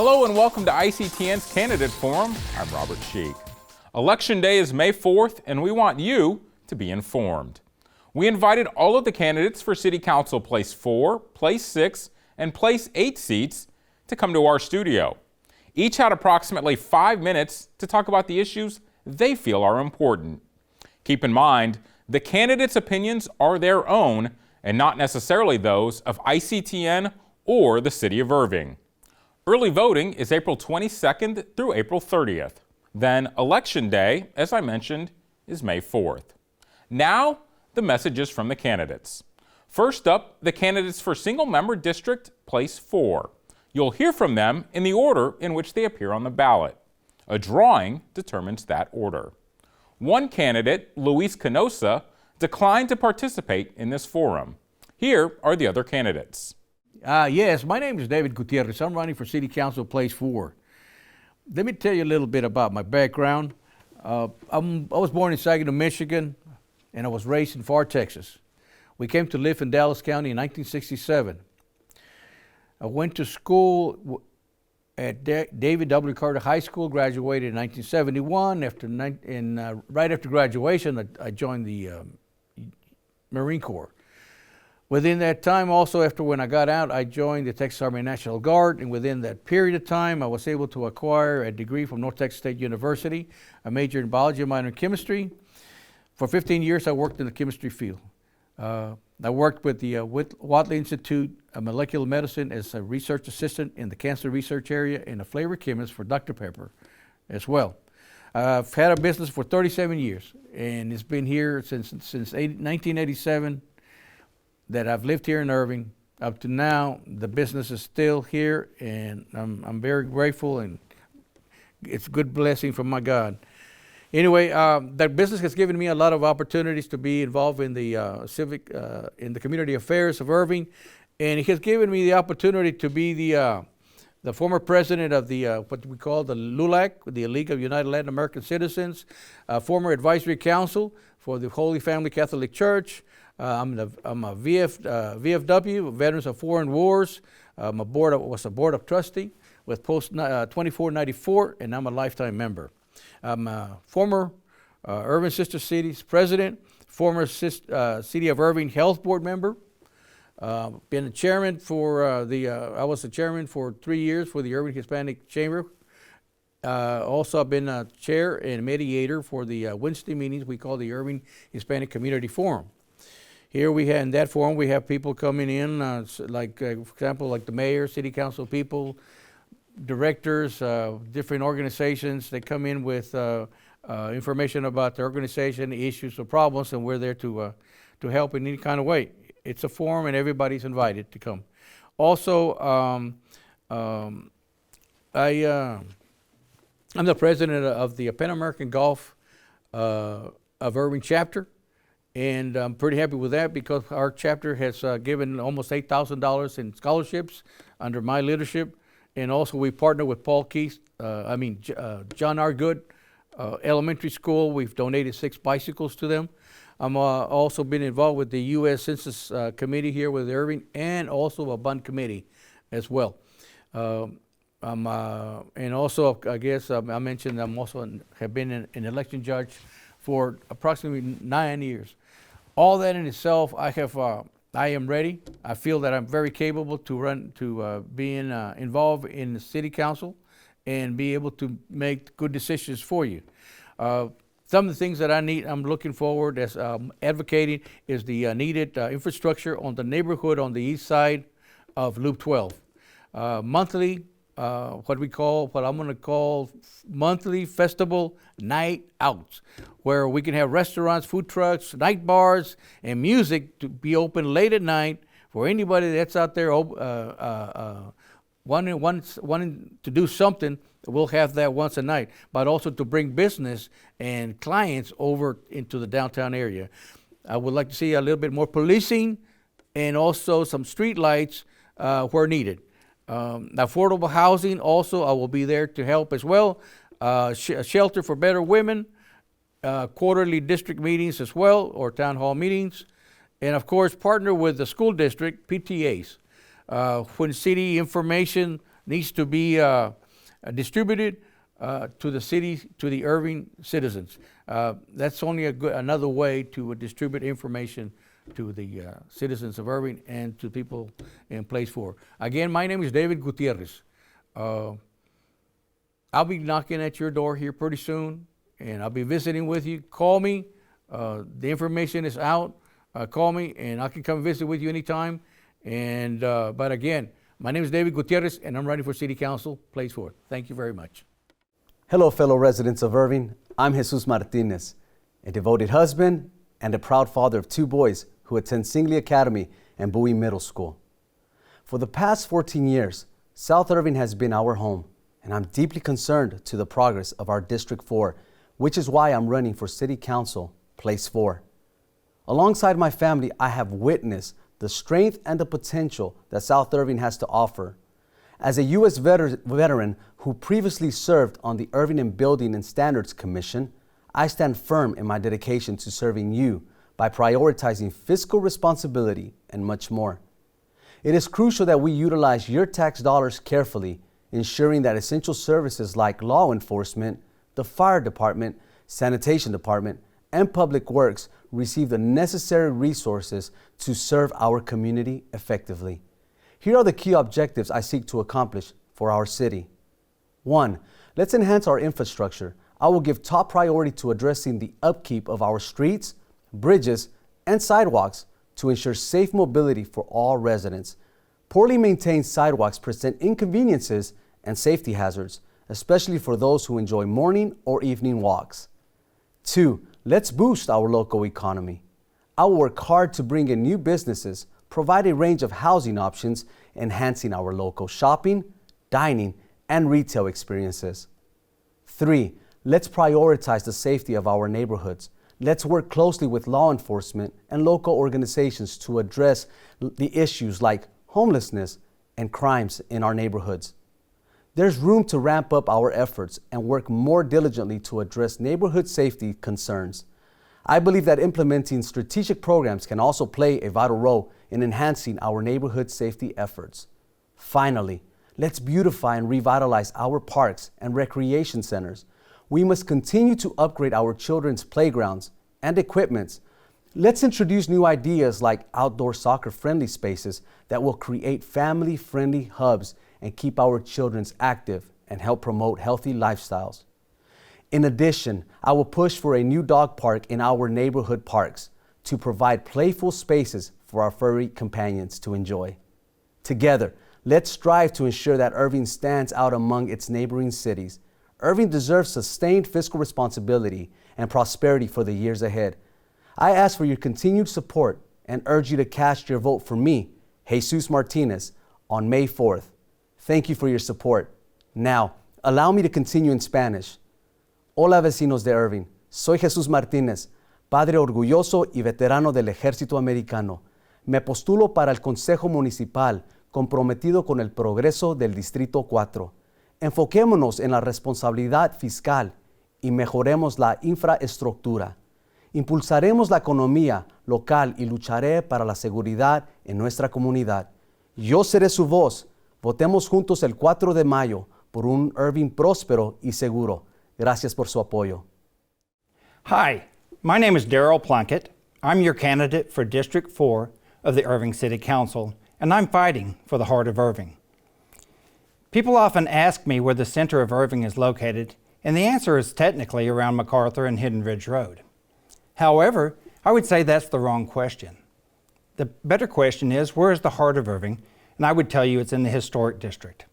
Hello and welcome to ICTN's Candidate Forum. I'm Robert Sheik. Election Day is May 4th and we want you to be informed. We invited all of the candidates for City Council Place 4, Place 6, and Place 8 seats to come to our studio. Each had approximately 5 minutes to talk about the issues they feel are important. Keep in mind, the candidates' opinions are their own and not necessarily those of ICTN or the City of Irving. Early voting is April 22nd through April 30th. Then Election Day, as I mentioned, is May 4th. Now, the messages from the candidates. First up, the candidates for single-member district, Place 4. You'll hear from them in the order in which they appear on the ballot. A drawing determines that order. One candidate, Luis Canosa, declined to participate in this forum. Here are the other candidates. Yes, my name is David Gutierrez. I'm running for City Council Place 4. Let me tell you a little bit about my background. I was born in Saginaw, Michigan, and I was raised in Pharr, Texas. We came to live in Dallas County in 1967. I went to school at David W. Carter High School, graduated in 1971. Right after graduation, I joined the Marine Corps. Within that time, also after when I got out, I joined the Texas Army National Guard, and within that period of time, I was able to acquire a degree from North Texas State University, a major in biology, a minor in chemistry. For 15 years, I worked in the chemistry field. I worked with the Motley Institute of Molecular Medicine as a research assistant in the cancer research area and a flavor chemist for Dr. Pepper as well. I've had a business for 37 years, and it's been here since 1987. That I've lived here in Irving. Up to now, the business is still here, and I'm very grateful, and it's a good blessing from my God. Anyway, that business has given me a lot of opportunities to be involved in the in the community affairs of Irving, and it has given me the opportunity to be the former president of the what we call the LULAC, the League of United Latin American Citizens, former advisory council for the Holy Family Catholic Church. I'm a VFW, Veterans of Foreign Wars. Was a board of trustee with Post 2494, and I'm a lifetime member. I'm a former Irving Sister Cities president, former City of Irving Health Board member. Been a chairman for I was the chairman for 3 years for the Irving Hispanic Chamber. Also, I've been a chair and mediator for the Wednesday meetings we call the Irving Hispanic Community Forum. Here in that forum, we have people coming in, for example, like the mayor, city council people, directors, different organizations. They come in with information about the organization, issues, or problems, and we're there to help in any kind of way. It's a forum, and everybody's invited to come. Also, I'm the president of the Pan American Golf of Irving chapter. And I'm pretty happy with that because our chapter has given almost $8,000 in scholarships under my leadership. And also we partner with John R. Good Elementary School. We've donated 6 bicycles to them. I'm also been involved with the U.S. Census Committee here with Irving and also a bond committee as well. And also, I guess I mentioned have been an election judge for approximately 9 years. All that in itself, I am ready. I feel that I'm very capable to being involved in the city council and be able to make good decisions for you. Some of the things that I'm looking forward as advocating is the needed infrastructure on the neighborhood on the east side of Loop 12. Monthly, what I'm going to call monthly festival night outs, where we can have restaurants, food trucks, night bars, and music to be open late at night for anybody that's out there wanting to do something. We'll have that once a night, but also to bring business and clients over into the downtown area. I would like to see a little bit more policing and also some street lights where needed. Affordable housing, also, I will be there to help as well. Shelter for better women, quarterly district meetings as well, or town hall meetings. And of course, partner with the school district, PTAs. When city information needs to be distributed to the city, to the Irving citizens. That's only another way to distribute information to the citizens of Irving and to people in Place 4. Again, my name is David Gutierrez. I'll be knocking at your door here pretty soon, and I'll be visiting with you. Call me. The information is out. Call me, and I can come visit with you anytime. And but again, my name is David Gutierrez, and I'm running for City Council, Place 4. Thank you very much. Hello, fellow residents of Irving. I'm Jesus Martinez, a devoted husband and a proud father of 2 boys who attend Singley Academy and Bowie Middle School. For the past 14 years, South Irving has been our home, and I'm deeply concerned to the progress of our District 4, which is why I'm running for City Council, Place 4. Alongside my family, I have witnessed the strength and the potential that South Irving has to offer. As a U.S. veteran who previously served on the Irving and Building and Standards Commission, I stand firm in my dedication to serving you by prioritizing fiscal responsibility and much more. It is crucial that we utilize your tax dollars carefully, ensuring that essential services like law enforcement, the fire department, sanitation department, and public works receive the necessary resources to serve our community effectively. Here are the key objectives I seek to accomplish for our city. 1. Let's enhance our infrastructure. I will give top priority to addressing the upkeep of our streets, bridges, and sidewalks to ensure safe mobility for all residents. Poorly maintained sidewalks present inconveniences and safety hazards, especially for those who enjoy morning or evening walks. 2. Let's boost our local economy. I will work hard to bring in new businesses, provide a range of housing options, enhancing our local shopping, dining, and retail experiences. 3. Let's prioritize the safety of our neighborhoods. Let's work closely with law enforcement and local organizations to address the issues like homelessness and crimes in our neighborhoods. There's room to ramp up our efforts and work more diligently to address neighborhood safety concerns. I believe that implementing strategic programs can also play a vital role in enhancing our neighborhood safety efforts. Finally, let's beautify and revitalize our parks and recreation centers. We must continue to upgrade our children's playgrounds and equipments. Let's introduce new ideas like outdoor soccer-friendly spaces that will create family-friendly hubs and keep our children active and help promote healthy lifestyles. In addition, I will push for a new dog park in our neighborhood parks to provide playful spaces for our furry companions to enjoy. Together, let's strive to ensure that Irving stands out among its neighboring cities. Irving deserves sustained fiscal responsibility and prosperity for the years ahead. I ask for your continued support and urge you to cast your vote for me, Jesus Martinez, on May 4th. Thank you for your support. Now, allow me to continue in Spanish. Hola, vecinos de Irving. Soy Jesús Martínez, padre orgulloso y veterano del Ejército Americano. Me postulo para el Consejo Municipal, comprometido con el progreso del Distrito 4. Enfoquémonos en la responsabilidad fiscal y mejoremos la infraestructura. Impulsaremos la economía local y lucharé para la seguridad en nuestra comunidad. Yo seré su voz. Votemos juntos el 4 de mayo por un Irving próspero y seguro. Gracias por su apoyo. Hi, my name is Daryl Planket. I'm your candidate for District 4 of the Irving City Council, and I'm fighting for the heart of Irving. People often ask me where the center of Irving is located, and the answer is technically around MacArthur and Hidden Ridge Road. However, I would say that's the wrong question. The better question is, where is the heart of Irving? And I would tell you it's in the historic district.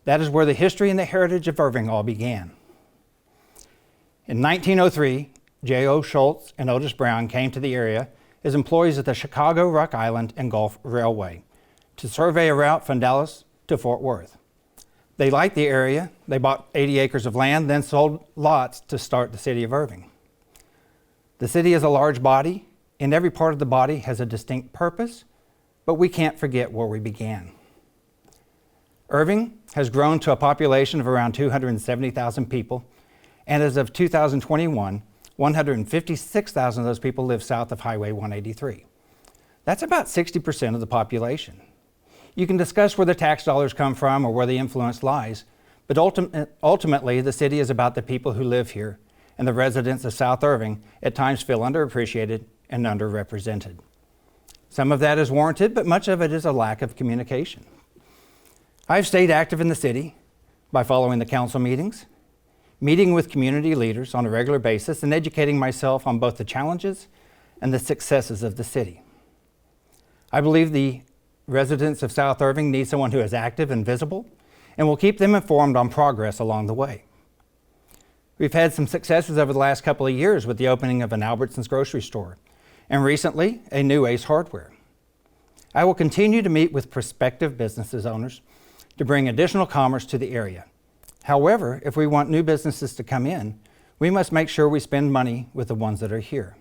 That is where the history and the heritage of Irving all began. In 1903, J.O. Schultz and Otis Brown came to the area as employees at the Chicago, Rock Island, and Gulf Railway to survey a route from Dallas to Fort Worth. They liked the area. They bought 80 acres of land, then sold lots to start the city of Irving. The city is a large body, and every part of the body has a distinct purpose, but we can't forget where we began. Irving has grown to a population of around 270,000 people, and as of 2021, 156,000 of those people live south of Highway 183. That's about 60% of the population. You can discuss where the tax dollars come from or where the influence lies, but ultimately the city is about the people who live here, and the residents of South Irving at times feel underappreciated and underrepresented. Some of that is warranted, but much of it is a lack of communication. I've stayed active in the city by following the council meetings, meeting with community leaders on a regular basis, and educating myself on both the challenges and the successes of the city. I believe the residents of South Irving need someone who is active and visible and will keep them informed on progress along the way. We've had some successes over the last couple of years with the opening of an Albertsons grocery store and recently a new Ace Hardware. I will continue to meet with prospective businesses owners to bring additional commerce to the area. However, if we want new businesses to come in, we must make sure we spend money with the ones that are here.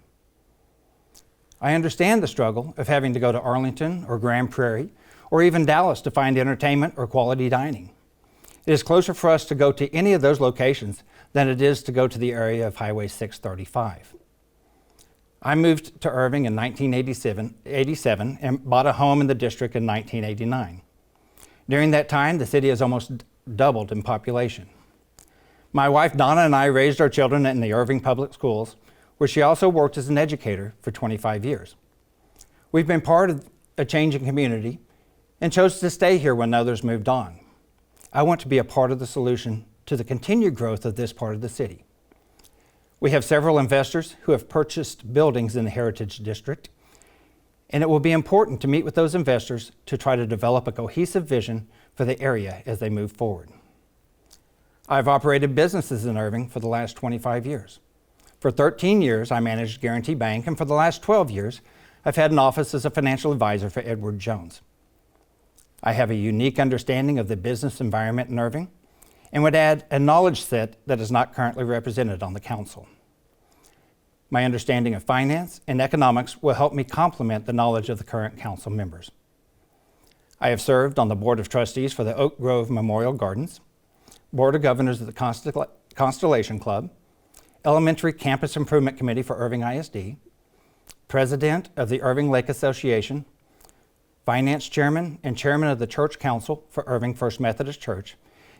I understand the struggle of having to go to Arlington or Grand Prairie or even Dallas to find entertainment or quality dining. It is closer for us to go to any of those locations than it is to go to the area of Highway 635. I moved to Irving in 1987 and bought a home in the district in 1989. During that time, the city has almost doubled in population. My wife Donna and I raised our children in the Irving Public Schools, where she also worked as an educator for 25 years. We've been part of a changing community and chose to stay here when others moved on. I want to be a part of the solution to the continued growth of this part of the city. We have several investors who have purchased buildings in the Heritage District, and it will be important to meet with those investors to try to develop a cohesive vision for the area as they move forward. I've operated businesses in Irving for the last 25 years. For 13 years, I managed Guarantee Bank, and for the last 12 years, I've had an office as a financial advisor for Edward Jones. I have a unique understanding of the business environment in Irving and would add a knowledge set that is not currently represented on the council. My understanding of finance and economics will help me complement the knowledge of the current council members. I have served on the Board of Trustees for the Oak Grove Memorial Gardens, Board of Governors of the Constellation Club, Elementary Campus Improvement Committee for Irving ISD, President of the Irving Lake Association, Finance Chairman and Chairman of the Church Council for Irving First Methodist Church,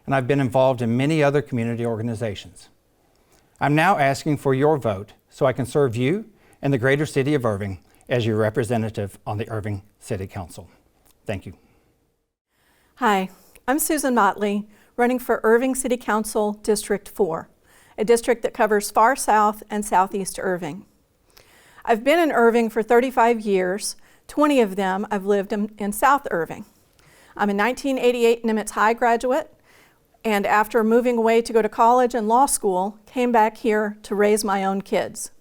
and I've been involved in many other community organizations. I'm now asking for your vote so I can serve you and the greater city of Irving as your representative on the Irving City Council. Thank you. Hi, I'm Susan Motley, running for Irving City Council District 4, a district that covers far south and southeast Irving. I've been in Irving for 35 years. 20 of them I've lived in South Irving. I'm a 1988 Nimitz High graduate, and after moving away to go to college and law school, came back here to raise my own kids.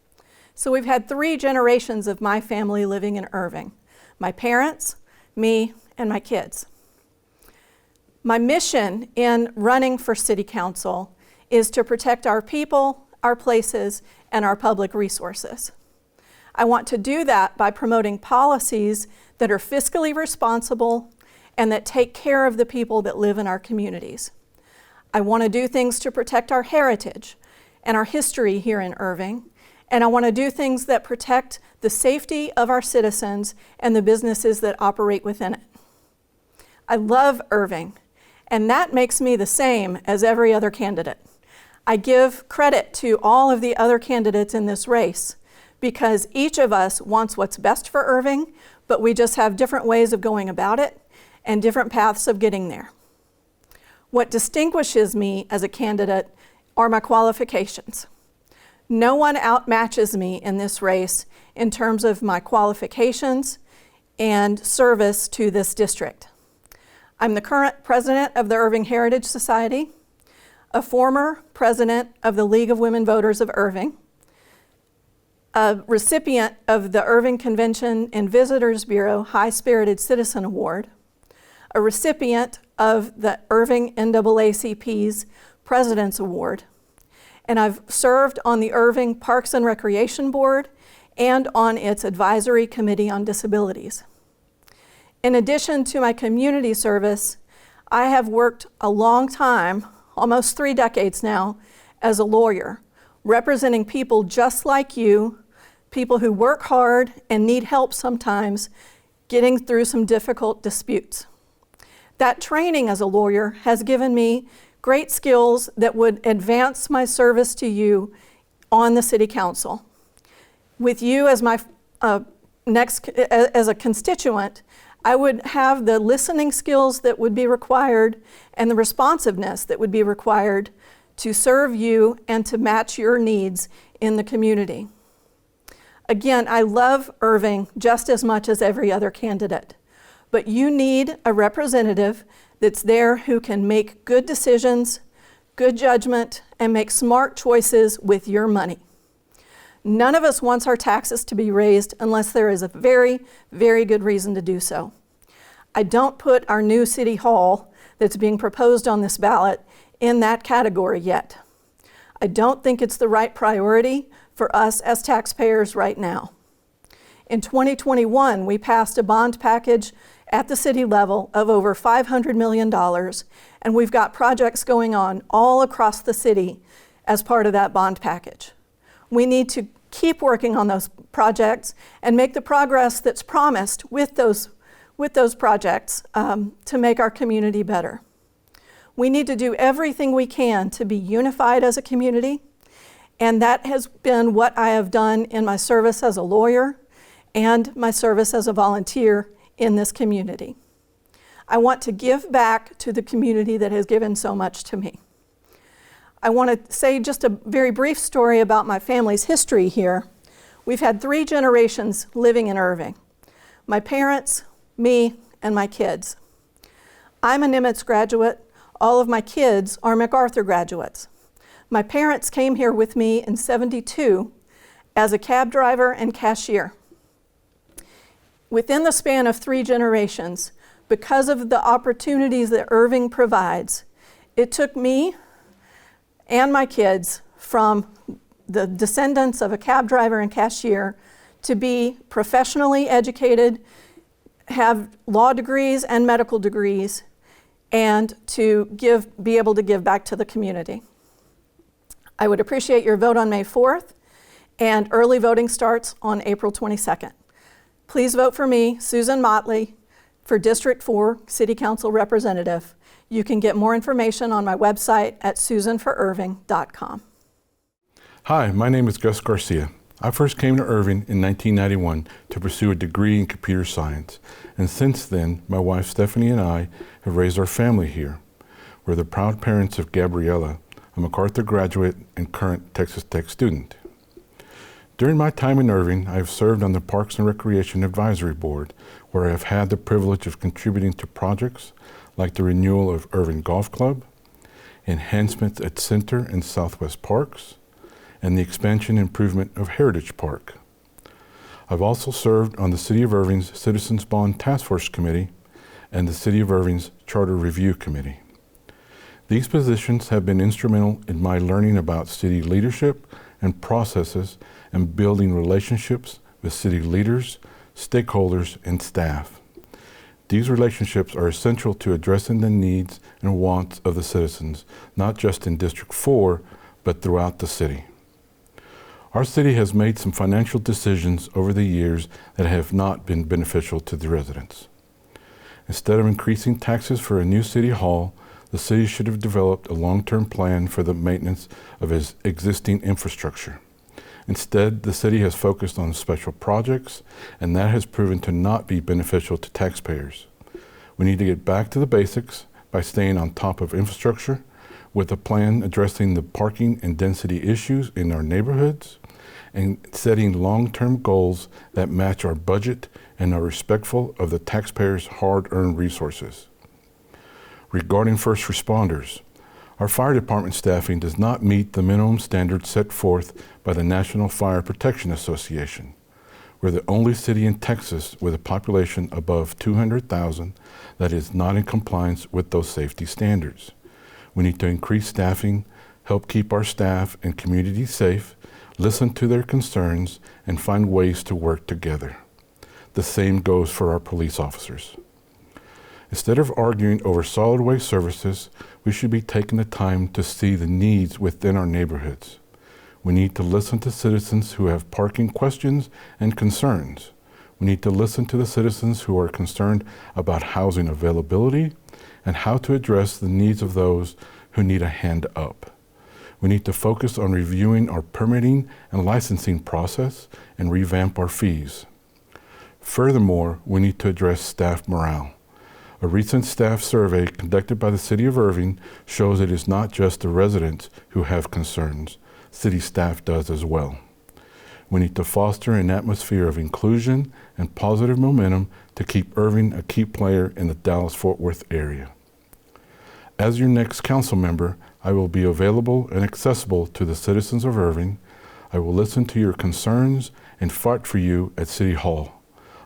So we've had 3 generations of my family living in Irving: my parents, me, and my kids. My mission in running for City Council is to protect our people, our places, and our public resources. I want to do that by promoting policies that are fiscally responsible and that take care of the people that live in our communities. I want to do things to protect our heritage and our history here in Irving, and I want to do things that protect the safety of our citizens and the businesses that operate within it. I love Irving, and that makes me the same as every other candidate. I give credit to all of the other candidates in this race because each of us wants what's best for Irving, but we just have different ways of going about it and different paths of getting there. What distinguishes me as a candidate are my qualifications. No one outmatches me in this race in terms of my qualifications and service to this district. I'm the current president of the Irving Heritage Society, a former president of the League of Women Voters of Irving, a recipient of the Irving Convention and Visitors Bureau High Spirited Citizen Award, a recipient of the Irving NAACP's President's Award, and I've served on the Irving Parks and Recreation Board and on its Advisory Committee on Disabilities. In addition to my community service, I have worked a long time, almost 3 decades now, as a lawyer, representing people just like you, people who work hard and need help sometimes getting through some difficult disputes. That training as a lawyer has given me great skills that would advance my service to you on the City Council. With you as my as a constituent, I would have the listening skills that would be required and the responsiveness that would be required to serve you and to match your needs in the community. Again, I love Irving just as much as every other candidate, but you need a representative that's there who can make good decisions, good judgment, and make smart choices with your money. None of us wants our taxes to be raised unless there is a very, very good reason to do so. I don't put our new City Hall that's being proposed on this ballot in that category yet. I don't think it's the right priority for us as taxpayers right now. In 2021, we passed a bond package at the city level of over $500 million, and we've got projects going on all across the city as part of that bond package. We need to keep working on those projects and make the progress that's promised with those projects to make our community better. We need to do everything we can to be unified as a community, and that has been what I have done in my service as a lawyer and my service as a volunteer in this community. I want to give back to the community that has given so much to me. I want to say just a very brief story about my family's history here. We've had 3 generations living in Irving: my parents, me, and my kids. I'm a Nimitz graduate. All of my kids are MacArthur graduates. My parents came here with me in '72 as a cab driver and cashier. Within the span of 3 generations, because of the opportunities that Irving provides, it took me and my kids from the descendants of a cab driver and cashier to be professionally educated, have law degrees and medical degrees, and to be able to give back to the community. I would appreciate your vote on May 4th, and early voting starts on April 22nd. Please vote for me, Susan Motley, for District 4 City Council Representative. You can get more information on my website at susanforirving.com. Hi, my name is Gus Garcia. I first came to Irving in 1991 to pursue a degree in computer science, and since then, my wife Stephanie and I have raised our family here. We're the proud parents of Gabriella, a MacArthur graduate and current Texas Tech student. During my time in Irving, I have served on the Parks and Recreation Advisory Board, where I have had the privilege of contributing to projects like the renewal of Irving Golf Club, enhancements at Center and Southwest Parks, and the expansion and improvement of Heritage Park. I've also served on the City of Irving's Citizens Bond Task Force Committee and the City of Irving's Charter Review Committee. These positions have been instrumental in my learning about city leadership and processes and building relationships with city leaders, stakeholders, and staff. These relationships are essential to addressing the needs and wants of the citizens, not just in District 4, but throughout the city. Our city has made some financial decisions over the years that have not been beneficial to the residents. Instead of increasing taxes for a new city hall, the city should have developed a long-term plan for the maintenance of its existing infrastructure. Instead, the city has focused on special projects, and that has proven to not be beneficial to taxpayers. We need to get back to the basics by staying on top of infrastructure, with a plan addressing the parking and density issues in our neighborhoods, and setting long-term goals that match our budget and are respectful of the taxpayers' hard-earned resources. Regarding first responders, our fire department staffing does not meet the minimum standards set forth by the National Fire Protection Association. We're the only city in Texas with a population above 200,000 that is not in compliance with those safety standards. We need to increase staffing, help keep our staff and community safe, listen to their concerns, and find ways to work together. The same goes for our police officers. Instead of arguing over solid waste services, we should be taking the time to see the needs within our neighborhoods. We need to listen to citizens who have parking questions and concerns. We need to listen to the citizens who are concerned about housing availability and how to address the needs of those who need a hand up. We need to focus on reviewing our permitting and licensing process and revamp our fees. Furthermore, we need to address staff morale. A recent staff survey conducted by the City of Irving shows it is not just the residents who have concerns. City staff does as well. We need to foster an atmosphere of inclusion and positive momentum to keep Irving a key player in the Dallas-Fort Worth area. As your next council member, I will be available and accessible to the citizens of Irving. I will listen to your concerns and fight for you at City Hall.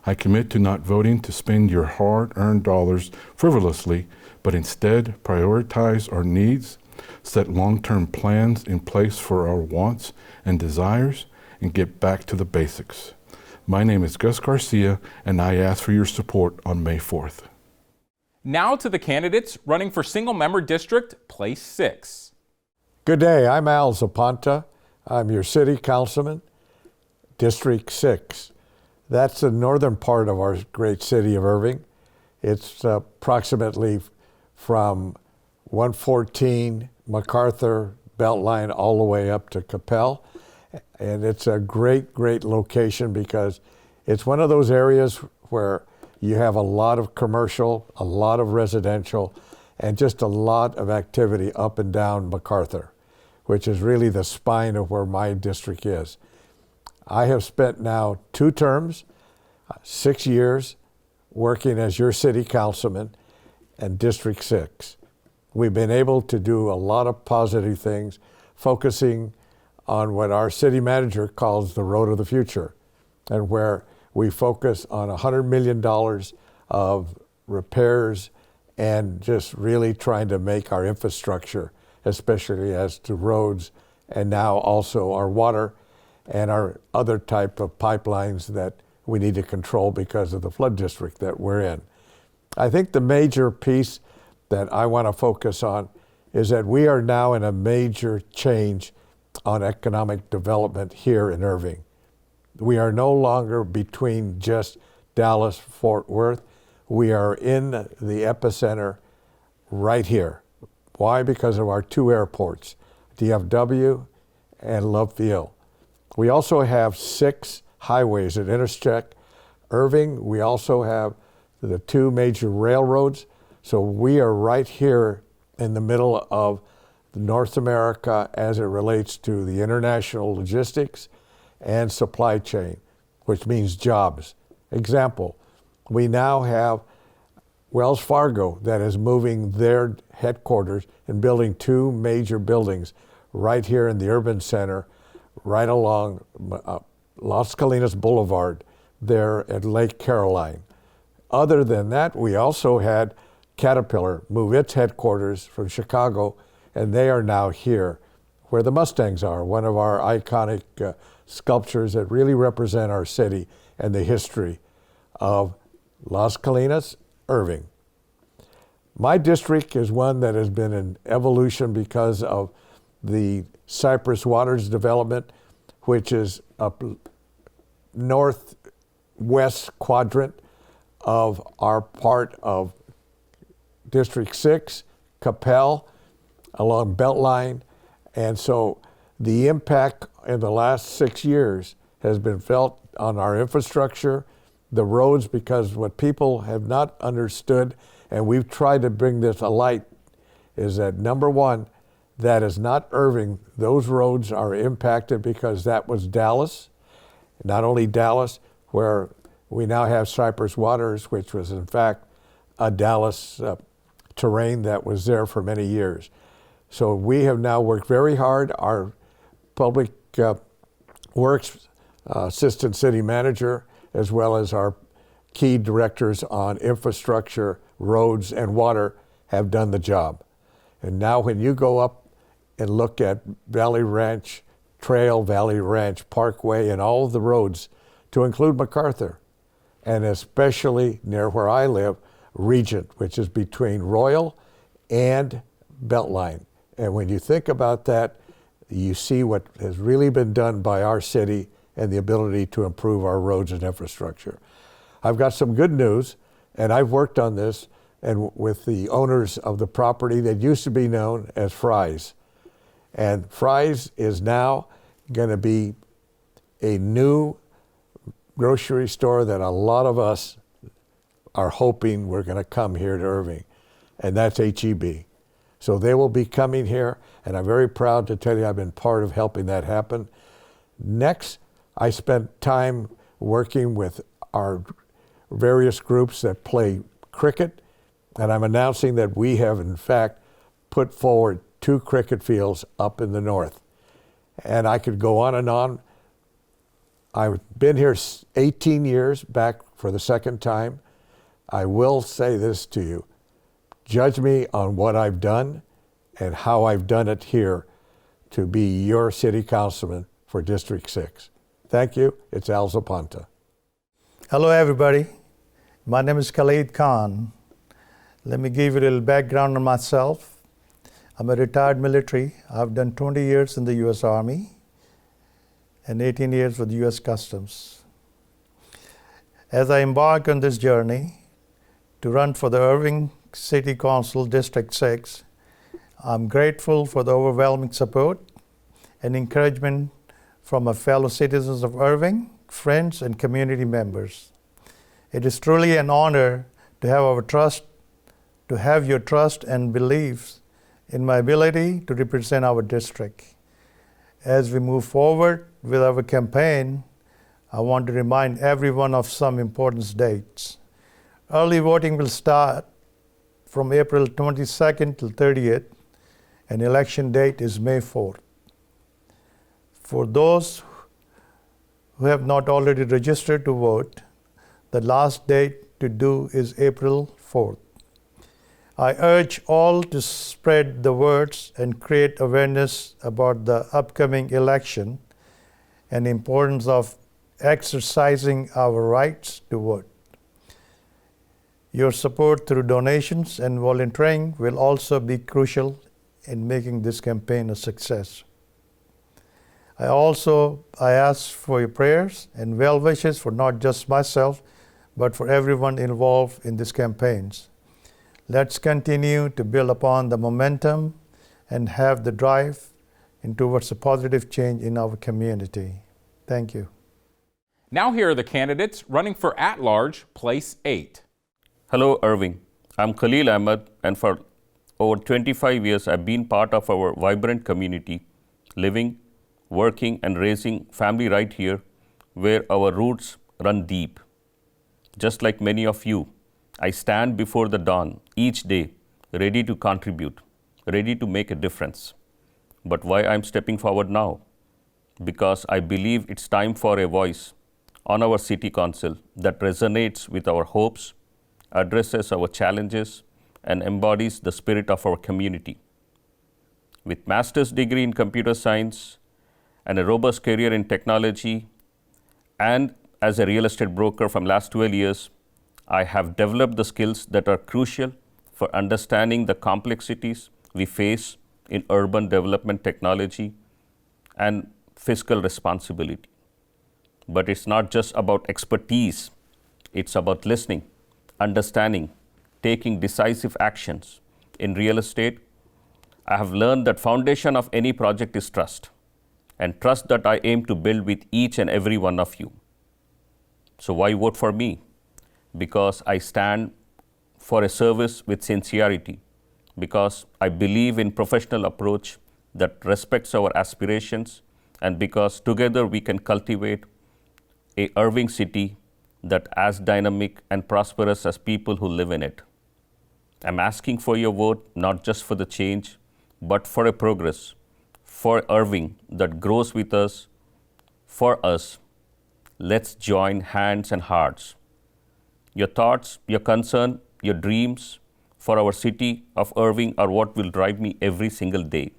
I commit to not voting to spend your hard-earned dollars frivolously, but instead prioritize our needs, set long-term plans in place for our wants and desires, and get back to the basics. My name is Gus Garcia, and I ask for your support on May 4th. Now to the candidates running for single-member district, place 6. Good day, I'm Al Zapanta. I'm your city councilman, District 6. That's the northern part of our great city of Irving. It's approximately from 114 MacArthur Beltline all the way up to Capel. And it's a great, great location because it's one of those areas where you have a lot of commercial, a lot of residential, and just a lot of activity up and down MacArthur, which is really the spine of where my district is. I have spent now 2 terms, 6 years, working as your city councilman in District 6. We've been able to do a lot of positive things, focusing on what our city manager calls the road of the future, and where we focus on $100 million of repairs and just really trying to make our infrastructure, especially as to roads, and now also our water and our other type of pipelines that we need to control because of the flood district that we're in. I think the major piece that I want to focus on is that we are now in a major change on economic development here in Irving. We are no longer between just Dallas, Fort Worth. We are in the epicenter right here. Why? Because of our 2 airports, DFW and Love Field. We also have 6 highways that intersect Irving. We also have the 2 major railroads. So we are right here in the middle of North America as it relates to the international logistics and supply chain, which means jobs. Example, we now have Wells Fargo that is moving their headquarters and building 2 major buildings right here in the urban center, right along Las Colinas Boulevard there at Lake Caroline. Other than that, we also had Caterpillar move its headquarters from Chicago, and they are now here where the Mustangs are, one of our iconic sculptures that really represent our city and the history of Las Colinas, Irving. My district is one that has been in evolution because of the Cypress Waters development, which is a northwest quadrant of our part of District 6, Capel, along Beltline. And so the impact in the last 6 years has been felt on our infrastructure, the roads, because what people have not understood, and we've tried to bring this alight, is that number one, that is not Irving. Those roads are impacted because that was Dallas. Not only Dallas, where we now have Cypress Waters, which was in fact a Dallas terrain that was there for many years. So we have now worked very hard. Our public works assistant city manager, as well as our key directors on infrastructure, roads, and water have done the job. And now when you go up and look at Valley Ranch Trail, Valley Ranch Parkway, and all of the roads, to include MacArthur, and especially near where I live, Regent, which is between Royal and Beltline. And when you think about that, you see what has really been done by our city and the ability to improve our roads and infrastructure. I've got some good news, and I've worked on this. and with the owners of the property that used to be known as Fry's. And Fry's is now going to be a new grocery store that a lot of us are hoping we're going to come here to Irving, and that's H-E-B. So they will be coming here, and I'm very proud to tell you I've been part of helping that happen. Next, I spent time working with our various groups that play cricket, and I'm announcing that we have in fact put forward 2 cricket fields up in the north. And I could go on and on. I've been here 18 years, back for the second time. I will say this to you. Judge me on what I've done and how I've done it here to be your city councilman for District 6. Thank you. It's Al Zapanta. Hello, everybody. My name is Khed Khan. Let me give you a little background on myself. I'm a retired military. I've done 20 years in the U.S. Army and 18 years with U.S. Customs. As I embark on this journey to run for the Irving City Council District 6, I'm grateful for the overwhelming support and encouragement from my fellow citizens of Irving, friends, and community members. It is truly an honor to have your trust and beliefs in my ability to represent our district. As we move forward with our campaign, I want to remind everyone of some important dates. Early voting will start from April 22nd till 30th, and election date is May 4th. For those who have not already registered to vote, the last date to do is April 4th. I urge all to spread the words and create awareness about the upcoming election and the importance of exercising our rights to vote. Your support through donations and volunteering will also be crucial in making this campaign a success. I ask for your prayers and well wishes for not just myself, but for everyone involved in these campaigns. Let's continue to build upon the momentum and have the drive towards a positive change in our community. Thank you. Now here are the candidates running for at-large Place 8. Hello, Irving. I'm Khalil Ahmed, and for over 25 years, I've been part of our vibrant community, living, working, and raising family right here, where our roots run deep. Just like many of you, I stand before the dawn each day, ready to contribute, ready to make a difference. But why I'm stepping forward now? Because I believe it's time for a voice on our city council that resonates with our hopes, addresses our challenges, and embodies the spirit of our community. With master's degree in computer science and a robust career in technology, and as a real estate broker from last 12 years, I have developed the skills that are crucial for understanding the complexities we face in urban development technology and fiscal responsibility. But it's not just about expertise, it's about listening, understanding, taking decisive actions. In real estate, I have learned that foundation of any project is trust, and trust that I aim to build with each and every one of you. So why vote for me? Because I stand for a service with sincerity, because I believe in professional approach that respects our aspirations, and because together we can cultivate a Irving city that as dynamic and prosperous as people who live in it. I'm asking for your vote, not just for the change, but for a progress, for Irving that grows with us, for us. Let's join hands and hearts. Your thoughts, your concern, your dreams for our city of Irving are what will drive me every single day.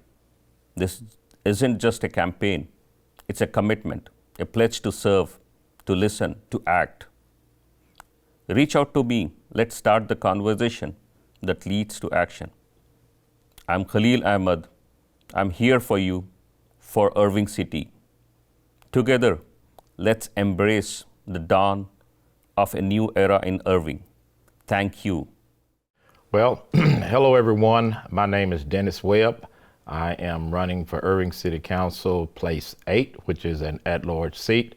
This isn't just a campaign, it's a commitment, a pledge to serve, to listen, to act. Reach out to me. Let's start the conversation that leads to action. I'm Khalil Ahmed. I'm here for you, for Irving City. Together, let's embrace the dawn of a new era in Irving. Thank you. Well, hello everyone. My name is Dennis Webb. I am running for Irving City Council Place 8, which is an at-large seat.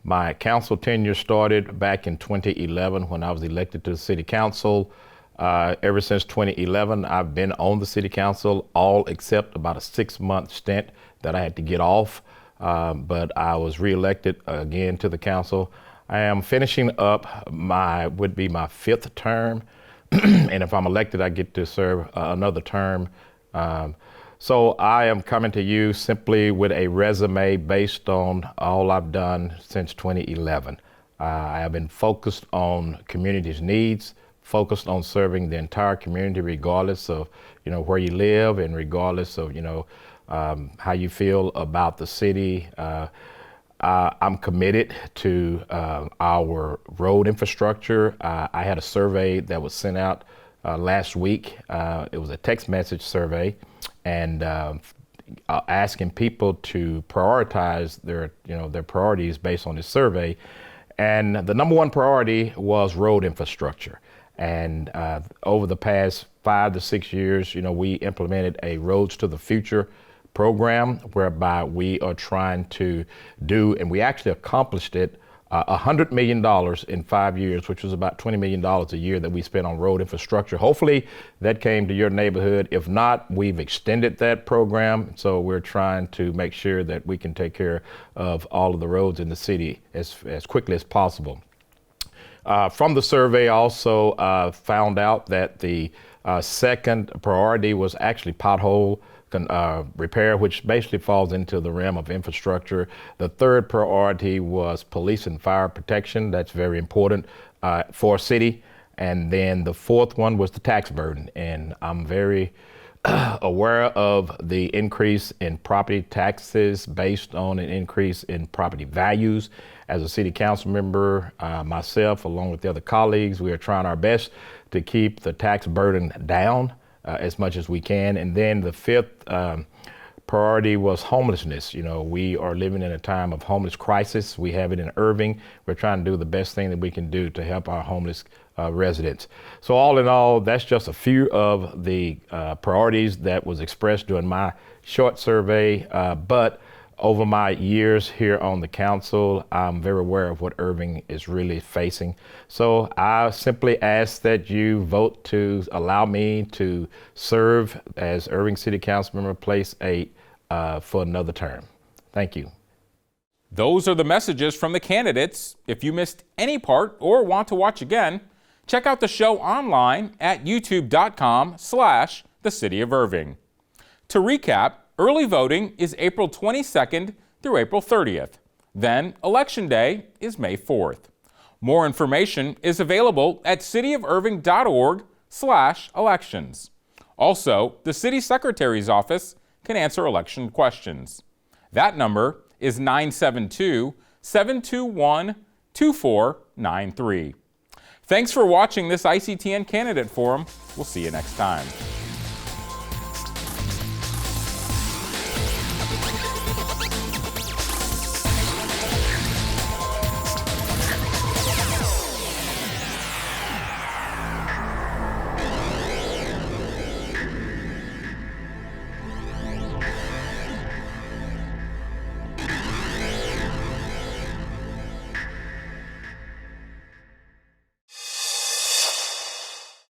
My council tenure started back in 2011 when I was elected to the City Council. Ever since 2011, I've been on the City Council, all except about a 6-month stint that I had to get off, but I was reelected again to the council. I am finishing up would be my 5th term. And if I'm elected, I get to serve another term. So I am coming to you simply with a resume based on all I've done since 2011. I have been focused on community's needs, focused on serving the entire community, regardless of where you live and regardless of how you feel about the city. I'm committed to our road infrastructure. I had a survey that was sent out last week. It was a text message survey, and asking people to prioritize their priorities based on this survey. And the number 1 priority was road infrastructure. And over the past 5 to 6 years, we implemented a Roads to the Future program whereby we are trying to do, and we actually accomplished it, $100 million in 5 years, which was about $20 million a year that we spent on road infrastructure. Hopefully that came to your neighborhood. If not, we've extended that program. So we're trying to make sure that we can take care of all of the roads in the city as quickly as possible. From the survey, I also found out that the second priority was actually pothole repair, which basically falls into the realm of infrastructure. The third priority was police and fire protection. That's very important for a city. And then the fourth one was the tax burden. And I'm very aware of the increase in property taxes based on an increase in property values. As a city council member, myself, along with the other colleagues, we are trying our best to keep the tax burden down as much as we can. And then the 5th priority was homelessness. We are living in a time of homeless crisis. We have it in Irving. We're trying to do the best thing that we can do to help our homeless residents. So all in all, that's just a few of the priorities that was expressed during my short survey. But over my years here on the council, I'm very aware of what Irving is really facing. So I simply ask that you vote to allow me to serve as Irving City Council Member Place 8 for another term. Thank you. Those are the messages from the candidates. If you missed any part or want to watch again, check out the show online at youtube.com/The City of Irving. To recap, early voting is April 22nd through April 30th. Then Election Day is May 4th. More information is available at cityofirving.org/elections. Also, the City Secretary's office can answer election questions. That number is 972-721-2493. Thanks for watching this ICTN Candidate Forum. We'll see you next time.